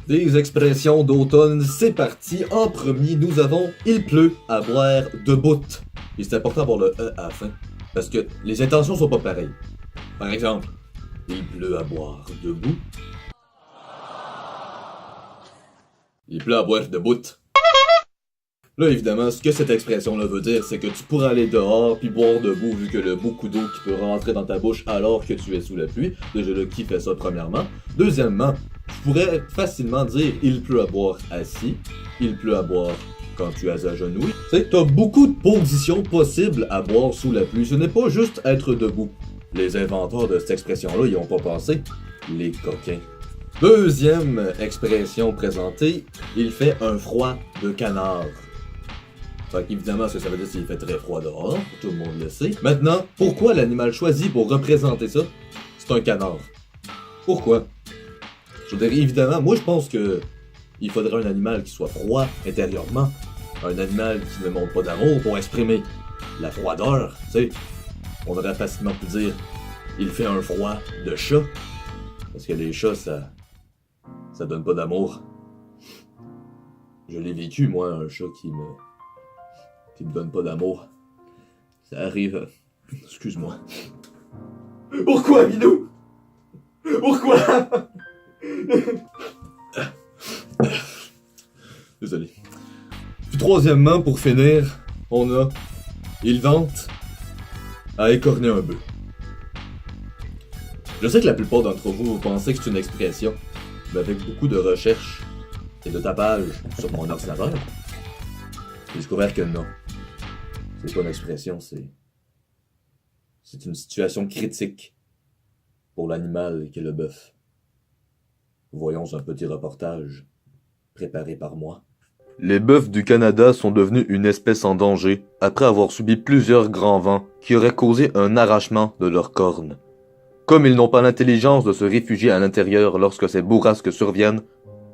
Des expressions d'automne, c'est parti. En premier, nous avons « Il pleut à boire debout ». Et c'est important pour le « e » à la fin, parce que les intentions sont pas pareilles. Par exemple, « Il pleut à boire debout ». Il pleut à boire debout. Là, évidemment, ce que cette expression-là veut dire, c'est que tu pourrais aller dehors puis boire debout vu que le beaucoup d'eau qui peut rentrer dans ta bouche alors que tu es sous la pluie. Déjà là, qui fait ça premièrement? Deuxièmement, tu pourrais facilement dire « Il pleut à boire assis »,« Il pleut à boire quand tu es agenouillé ». Tu sais, t'as beaucoup de positions possibles à boire sous la pluie. Ce n'est pas juste être debout. Les inventeurs de cette expression-là, ils ont pas pensé. Les coquins. Deuxième expression présentée, il fait un froid de canard. Fait qu'évidemment, ce que ça veut dire, c'est qu'il fait très froid dehors, tout le monde le sait. Maintenant, pourquoi l'animal choisi pour représenter ça, c'est un canard? Pourquoi? Je veux dire, évidemment, moi je pense que il faudrait un animal qui soit froid intérieurement. Un animal qui ne montre pas d'amour pour exprimer la froideur, tu sais. On aurait facilement pu dire, il fait un froid de chat. Parce que les chats, ça donne pas d'amour. Je l'ai vécu, moi, un chat qui me donne pas d'amour. Ça arrive. Excuse-moi. Pourquoi, Minou? Pourquoi? Désolé. Puis troisièmement, pour finir, on a il vente à écorner un bœuf. Je sais que la plupart d'entre vous pensez que c'est une expression, mais avec beaucoup de recherches et de tapage sur mon ordinateur, j'ai découvert que non. C'est pas une expression, c'est une situation critique pour l'animal qu'est le bœuf. Voyons un petit reportage préparé par moi. Les bœufs du Canada sont devenus une espèce en danger après avoir subi plusieurs grands vents qui auraient causé un arrachement de leurs cornes. Comme ils n'ont pas l'intelligence de se réfugier à l'intérieur lorsque ces bourrasques surviennent,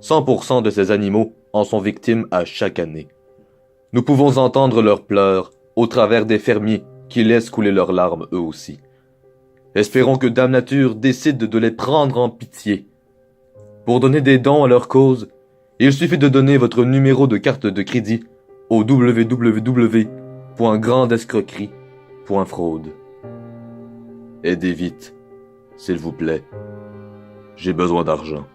100% de ces animaux en sont victimes à chaque année. Nous pouvons entendre leurs pleurs au travers des fermiers qui laissent couler leurs larmes eux aussi. Espérons que Dame Nature décide de les prendre en pitié. Pour donner des dons à leur cause, il suffit de donner votre numéro de carte de crédit au www.grandescroquerie.fraude. Aidez vite, s'il vous plaît. J'ai besoin d'argent.